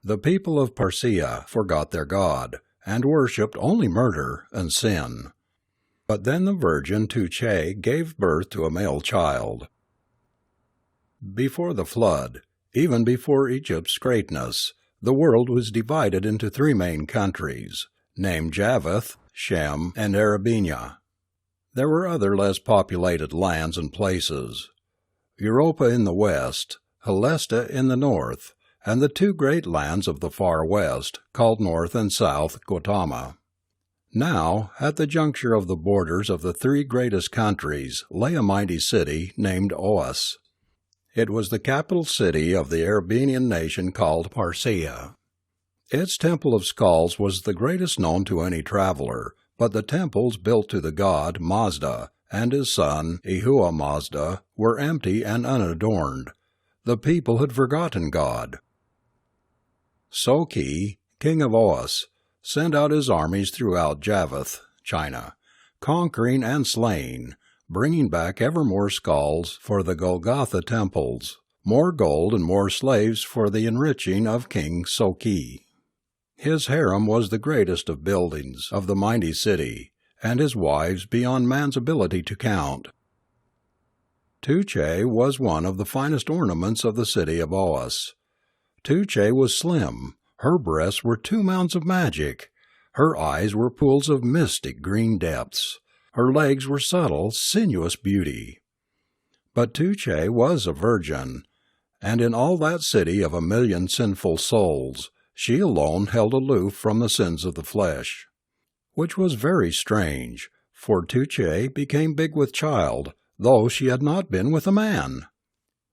The people of Parsia forgot their God, and worshipped only murder and sin. But then the virgin Tuche gave birth to a male child. Before the flood, even before Egypt's greatness, the world was divided into three main countries, named Japheth, Shem, and Arabenia. There were other less populated lands and places: Europa in the west, Helesta in the north, and the two great lands of the far west, called North and South Gautama. Now, at the juncture of the borders of the three greatest countries lay a mighty city named Oas. It was the capital city of the Arabian nation called Parsia. Its temple of skulls was the greatest known to any traveler, but the temples built to the god Mazda and his son Ehua Mazda were empty and unadorned. The people had forgotten God. Soki, king of Oas, sent out his armies throughout Japheth, China, conquering and slaying, bringing back ever more skulls for the Golgotha temples, more gold and more slaves for the enriching of King Soki. His harem was the greatest of buildings of the mighty city, and his wives beyond man's ability to count. Tuche was one of the finest ornaments of the city of Oas. Tuche was slim, her breasts were 2 mounds of magic, her eyes were pools of mystic green depths, her legs were subtle, sinuous beauty. But Tuche was a virgin, and in all that city of 1,000,000 sinful souls, she alone held aloof from the sins of the flesh. Which was very strange, for Tuche became big with child, though she had not been with a man.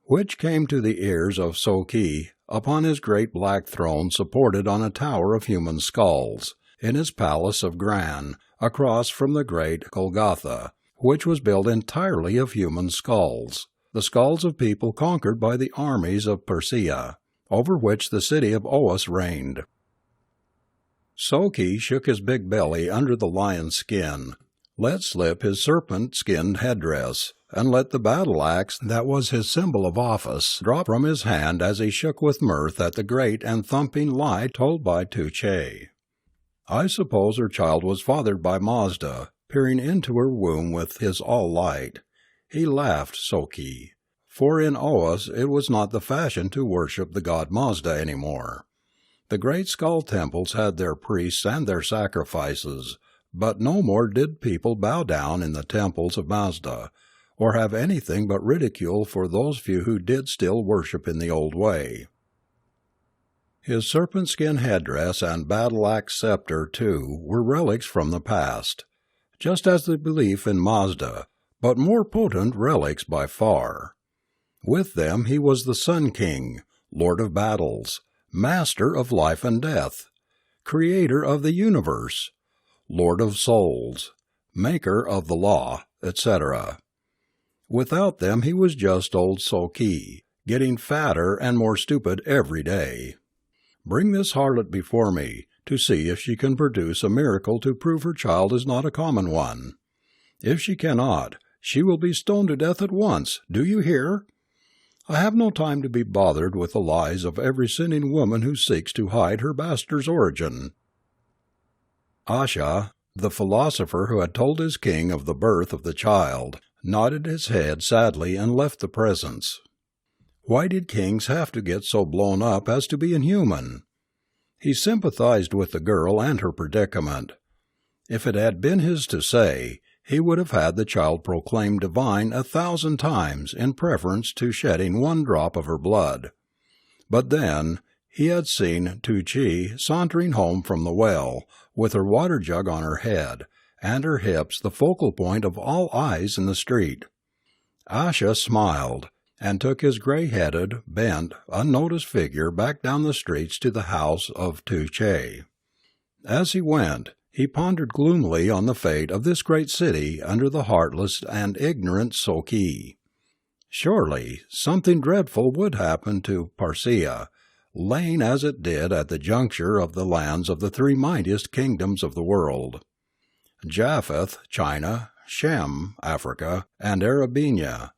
Which came to the ears of Soki upon his great black throne supported on a tower of human skulls, in his palace of Gran, across from the great Golgotha, which was built entirely of human skulls, the skulls of people conquered by the armies of Persia, over which the city of Oas reigned. Soki shook his big belly under the lion's skin, let slip his serpent-skinned headdress, and let the battle-axe that was his symbol of office drop from his hand as he shook with mirth at the great and thumping lie told by Tuche. I suppose her child was fathered by Mazda, peering into her womb with his all-light. He laughed, Soki, for in Oas it was not the fashion to worship the god Mazda any more. The great skull temples had their priests and their sacrifices, but no more did people bow down in the temples of Mazda, or have anything but ridicule for those few who did still worship in the old way. His serpent-skin headdress and battle-axe scepter, too, were relics from the past, just as the belief in Mazda, but more potent relics by far. With them he was the Sun King, Lord of battles, Master of life and death, Creator of the universe, Lord of souls, Maker of the law, etc. Without them he was just old Soki, getting fatter and more stupid every day. Bring this harlot before me, to see if she can produce a miracle to prove her child is not a common one. If she cannot, she will be stoned to death at once, do you hear? I have no time to be bothered with the lies of every sinning woman who seeks to hide her bastard's origin. Asha, the philosopher who had told his king of the birth of the child, nodded his head sadly and left the presence. Why did kings have to get so blown up as to be inhuman? He sympathized with the girl and her predicament. If it had been his to say, he would have had the child proclaimed divine 1,000 times in preference to shedding 1 drop of her blood. But then he had seen Tuche sauntering home from the well, with her water jug on her head, and her hips the focal point of all eyes in the street. Asha smiled, and took his grey-headed, bent, unnoticed figure back down the streets to the house of Tuche. As he went, he pondered gloomily on the fate of this great city under the heartless and ignorant Soki. Surely something dreadful would happen to Parsia, laying as it did at the juncture of the lands of the 3 mightiest kingdoms of the world: Japheth, China, Shem, Africa, and Arabenia.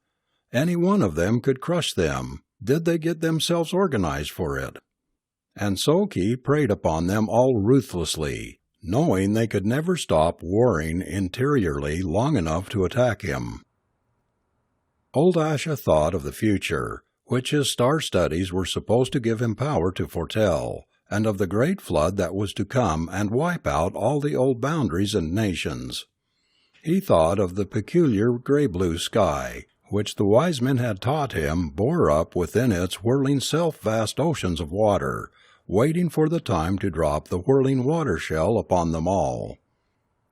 Any one of them could crush them, did they get themselves organized for it. And Soki preyed upon them all ruthlessly, knowing they could never stop warring interiorly long enough to attack him. Old Asha thought of the future, which his star studies were supposed to give him power to foretell, and of the great flood that was to come and wipe out all the old boundaries and nations. He thought of the peculiar grey-blue sky, which the wise men had taught him bore up within its whirling self vast oceans of water, waiting for the time to drop the whirling water shell upon them all.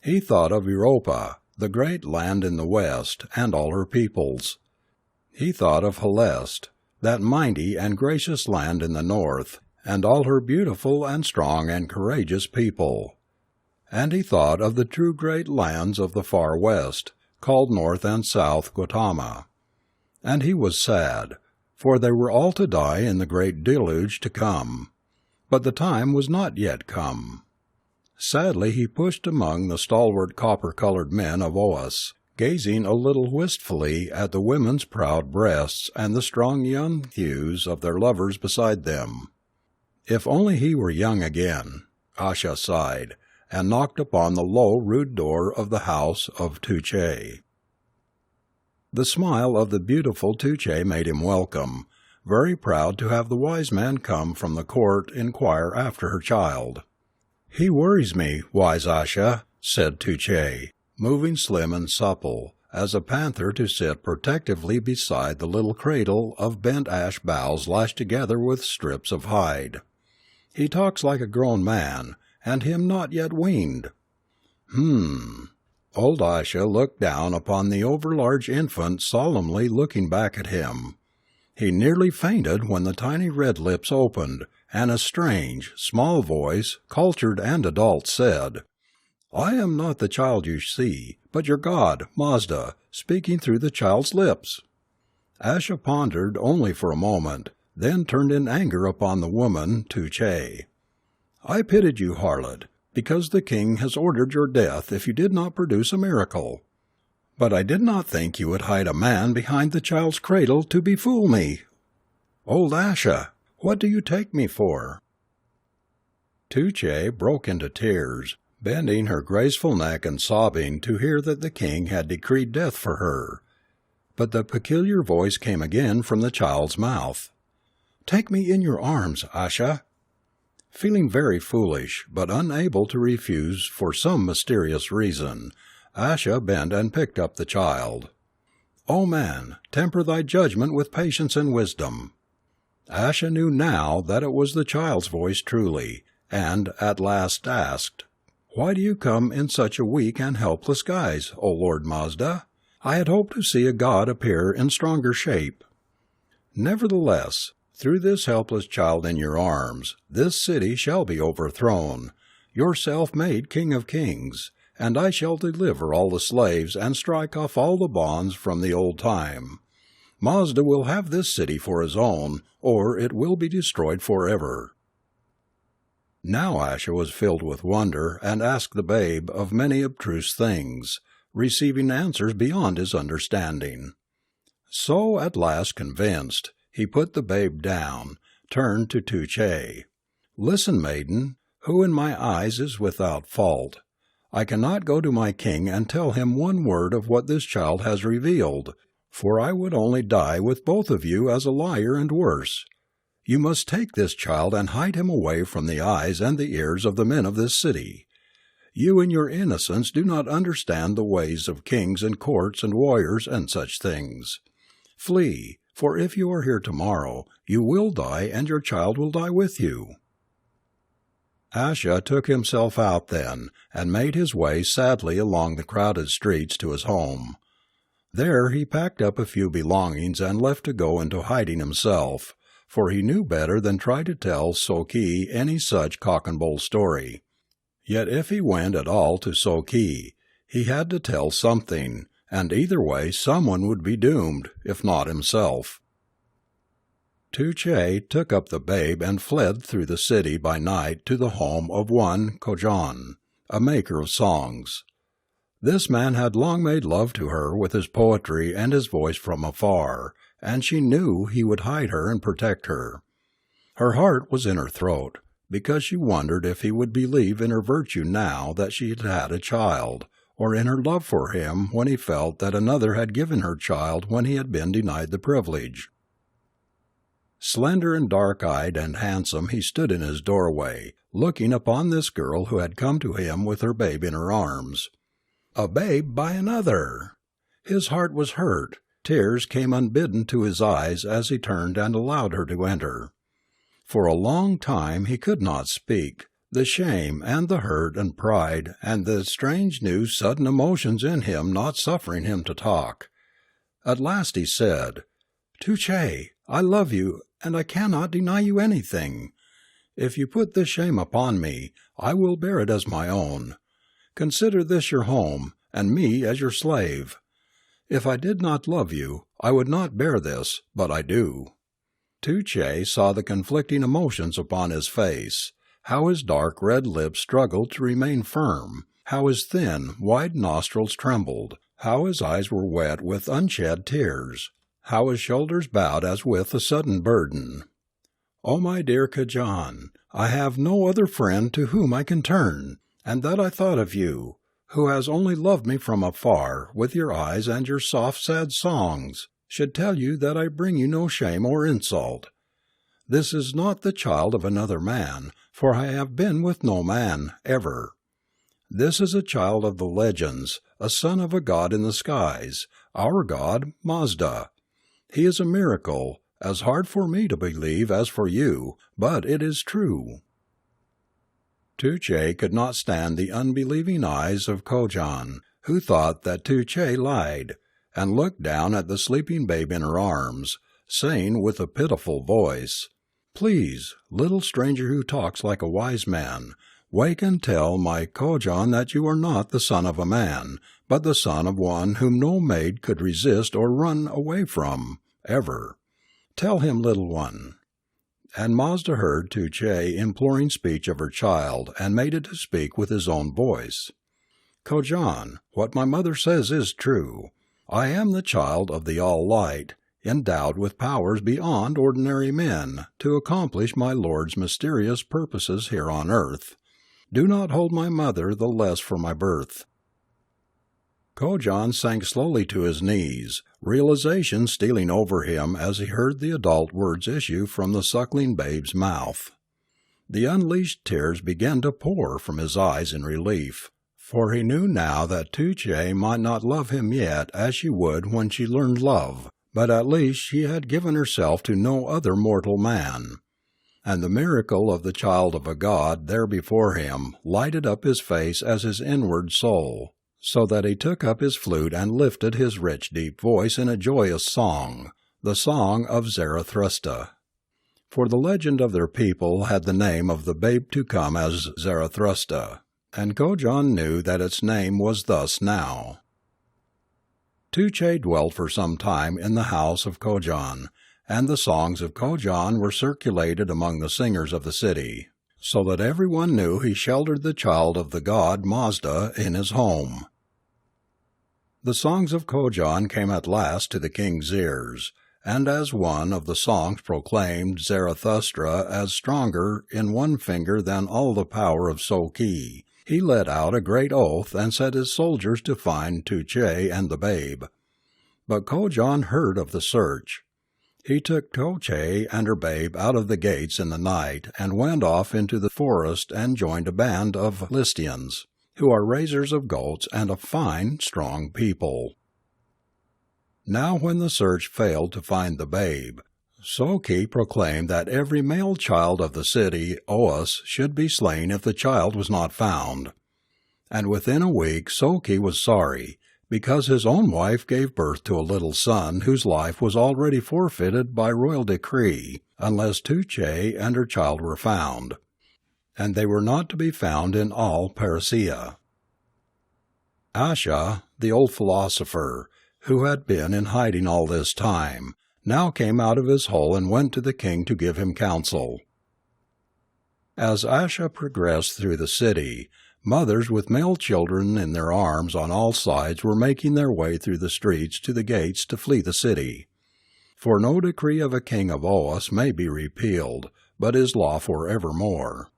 He thought of Europa, the great land in the west, and all her peoples. He thought of Helest, that mighty and gracious land in the north, and all her beautiful and strong and courageous people. And he thought of the true great lands of the far west, called North and South Gautama. And he was sad, for they were all to die in the great deluge to come. But the time was not yet come. Sadly he pushed among the stalwart copper-colored men of Oas, gazing a little wistfully at the women's proud breasts and the strong young thews of their lovers beside them. If only he were young again, Asha sighed, and knocked upon the low, rude door of the house of Tuche. The smile of the beautiful Tuche made him welcome, very proud to have the wise man come from the court inquire after her child. "He worries me, wise Asha," said Tuche, moving slim and supple, as a panther to sit protectively beside the little cradle of bent ash boughs lashed together with strips of hide. "He talks like a grown man, and him not yet weaned." Old Asha looked down upon the overlarge infant solemnly looking back at him. He nearly fainted when the tiny red lips opened, and a strange, small voice, cultured and adult, said, "I am not the child you see, but your god, Mazda, speaking through the child's lips." Asha pondered only for a moment, then turned in anger upon the woman, Tuche. "I pitied you, harlot, because the king has ordered your death if you did not produce a miracle. But I did not think you would hide a man behind the child's cradle to befool me. Old Asha, what do you take me for?" Tuche broke into tears, bending her graceful neck and sobbing to hear that the king had decreed death for her. But the peculiar voice came again from the child's mouth. "Take me in your arms, Asha." Feeling very foolish, but unable to refuse for some mysterious reason, Asha bent and picked up the child. "O man, temper thy judgment with patience and wisdom." Asha knew now that it was the child's voice truly, and at last asked, "Why do you come in such a weak and helpless guise, O Lord Mazda? I had hoped to see a god appear in stronger shape." "Nevertheless, through this helpless child in your arms, this city shall be overthrown, your self-made king of kings, and I shall deliver all the slaves and strike off all the bonds from the old time. Mazda will have this city for his own, or it will be destroyed forever." Now Asha was filled with wonder and asked the babe of many abstruse things, receiving answers beyond his understanding. So, at last convinced, he put the babe down, turned to Tuche. "Listen, maiden, who in my eyes is without fault. I cannot go to my king and tell him one word of what this child has revealed, for I would only die with both of you as a liar and worse. You must take this child and hide him away from the eyes and the ears of the men of this city. You in your innocence do not understand the ways of kings and courts and warriors and such things. Flee, for if you are here tomorrow, you will die and your child will die with you." Asha took himself out then, and made his way sadly along the crowded streets to his home. There he packed up a few belongings and left to go into hiding himself, for he knew better than try to tell Soki any such cock-and-bull story. Yet if he went at all to Soki, he had to tell something, and either way someone would be doomed, if not himself. Tuche took up the babe and fled through the city by night to the home of one Kojan, a maker of songs. This man had long made love to her with his poetry and his voice from afar, and she knew he would hide her and protect her. Her heart was in her throat, because she wondered if he would believe in her virtue now that she had had a child, or in her love for him when he felt that another had given her child when he had been denied the privilege. Slender and dark-eyed and handsome, he stood in his doorway, looking upon this girl who had come to him with her babe in her arms. A babe by another! His heart was hurt. Tears came unbidden to his eyes as he turned and allowed her to enter. For a long time he could not speak, the shame and the hurt and pride and the strange new sudden emotions in him not suffering him to talk. At last he said, "Touché, I love you, and I cannot deny you anything. If you put this shame upon me, I will bear it as my own. Consider this your home, and me as your slave. If I did not love you, I would not bear this, but I do." Touché saw the conflicting emotions upon his face, how his dark red lips struggled to remain firm, how his thin, wide nostrils trembled, how his eyes were wet with unshed tears, how his shoulders bowed as with a sudden burden. "Oh, my dear Khajan, I have no other friend to whom I can turn, and that I thought of you, who has only loved me from afar with your eyes and your soft sad songs, should tell you that I bring you no shame or insult. This is not the child of another man, for I have been with no man, ever. This is a child of the legends, a son of a god in the skies, our god Mazda. He is a miracle, as hard for me to believe as for you, but it is true." Touché could not stand the unbelieving eyes of Khajan, who thought that Touché lied, and looked down at the sleeping babe in her arms, saying with a pitiful voice, "Please, little stranger who talks like a wise man, wake and tell my Khajan that you are not the son of a man, but the son of one whom no maid could resist or run away from, ever. Tell him, little one." And Mazda heard Touché imploring speech of her child, and made it to speak with his own voice. "Khajan, what my mother says is true. I am the child of the All-Light, endowed with powers beyond ordinary men to accomplish my Lord's mysterious purposes here on earth. Do not hold my mother the less for my birth." Khajan sank slowly to his knees, realization stealing over him as he heard the adult words issue from the suckling babe's mouth. The unleashed tears began to pour from his eyes in relief, for he knew now that Touché might not love him yet as she would when she learned love, but at least she had given herself to no other mortal man. And the miracle of the child of a god there before him lighted up his face as his inward soul, so that he took up his flute and lifted his rich deep voice in a joyous song, the song of Zarathustra. For the legend of their people had the name of the babe to come as Zarathustra, and Khajan knew that its name was thus now. Touché dwelt for some time in the house of Khajan, and the songs of Khajan were circulated among the singers of the city, so that everyone knew he sheltered the child of the god Mazda in his home. The songs of Khajan came at last to the king's ears, and as one of the songs proclaimed Zarathustra as stronger in one finger than all the power of Soki, he let out a great oath and set his soldiers to find Touché and the babe. But Khajan heard of the search. He took Touché and her babe out of the gates in the night and went off into the forest and joined a band of Listians, who are raisers of goats and a fine, strong people. Now when the search failed to find the babe, Soki proclaimed that every male child of the city Oas should be slain if the child was not found. And within a week Soki was sorry, because his own wife gave birth to a little son whose life was already forfeited by royal decree, unless Touché and her child were found. And they were not to be found in all Persia. Asha, the old philosopher, who had been in hiding all this time, now came out of his hole and went to the king to give him counsel. As Asha progressed through the city, mothers with male children in their arms on all sides were making their way through the streets to the gates to flee the city. For no decree of a king of Oas may be repealed, but his law for evermore.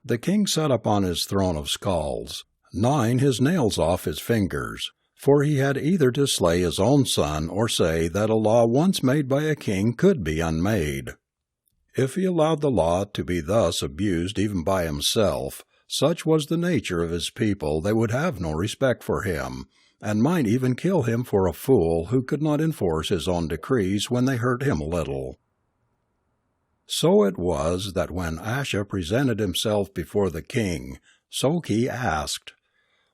The king sat upon his throne of skulls, gnawing his nails off his fingers, for he had either to slay his own son or say that a law once made by a king could be unmade. If he allowed the law to be thus abused even by himself, such was the nature of his people they would have no respect for him, and might even kill him for a fool who could not enforce his own decrees when they hurt him a little. So it was that when Asha presented himself before the king, Soki asked,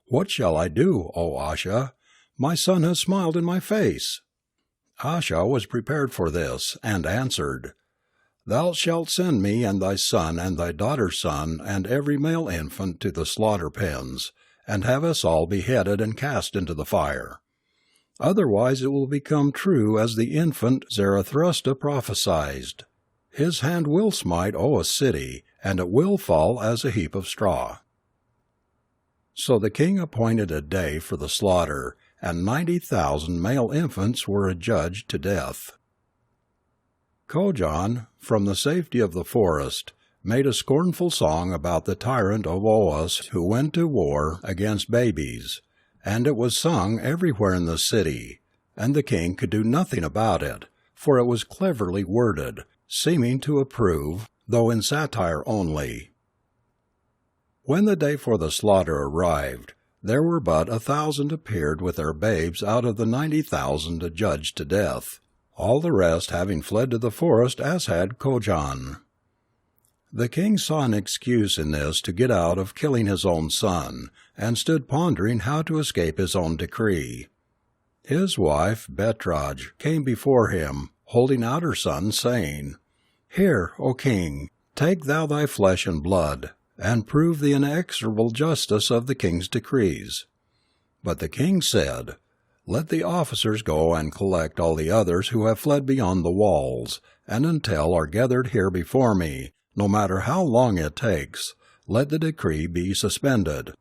"What shall I do, O Asha? My son has smiled in my face." Asha was prepared for this, and answered, "Thou shalt send me and thy son and thy daughter's son and every male infant to the slaughter pens, and have us all beheaded and cast into the fire. Otherwise it will become true as the infant Zarathustra prophesied. His hand will smite a city, and it will fall as a heap of straw." So the king appointed a day for the slaughter, and 90,000 male infants were adjudged to death. Kojan, from the safety of the forest, made a scornful song about the tyrant of Oas who went to war against babies, and it was sung everywhere in the city, and the king could do nothing about it, for it was cleverly worded, seeming to approve, though in satire only. When the day for the slaughter arrived, there were but 1,000 appeared with their babes out of the 90,000 adjudged to death, all the rest having fled to the forest as had Kojan. The king saw an excuse in this to get out of killing his own son, and stood pondering how to escape his own decree. His wife, Betraj, came before him, holding out her son, saying, "Here, O king, take thou thy flesh and blood, and prove the inexorable justice of the king's decrees." But the king said, "Let the officers go and collect all the others who have fled beyond the walls, and until are gathered here before me, no matter how long it takes, let the decree be suspended."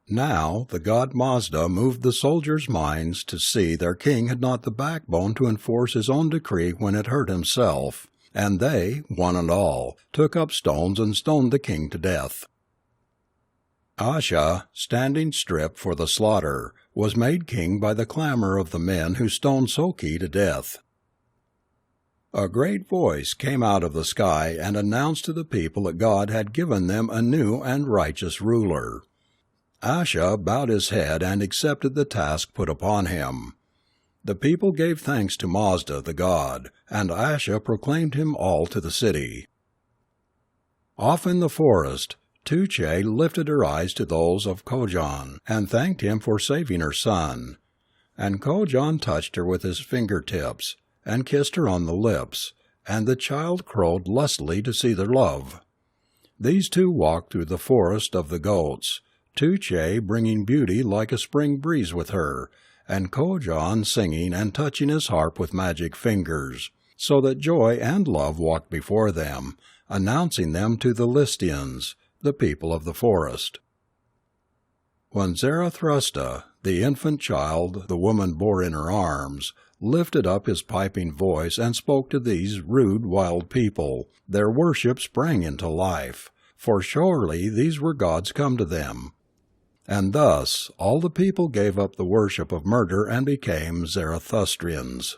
Now the god Mazda moved the soldiers' minds to see their king had not the backbone to enforce his own decree when it hurt himself, and they, one and all, took up stones and stoned the king to death. Asha, standing stripped for the slaughter, was made king by the clamor of the men who stoned Soki to death. A great voice came out of the sky and announced to the people that God had given them a new and righteous ruler. Asha bowed his head and accepted the task put upon him. The people gave thanks to Mazda the god, and Asha proclaimed him all to the city. Off in the forest, Tuche lifted her eyes to those of Kojan, and thanked him for saving her son. And Kojan touched her with his fingertips, and kissed her on the lips, and the child crowed lustily to see their love. These two walked through the forest of the goats, Tuche bringing beauty like a spring breeze with her, and Kojan singing and touching his harp with magic fingers, so that joy and love walked before them, announcing them to the Listians, the people of the forest. When Zarathustra, the infant child the woman bore in her arms, lifted up his piping voice and spoke to these rude wild people, their worship sprang into life, for surely these were gods come to them. And thus all the people gave up the worship of murder and became Zarathustrians.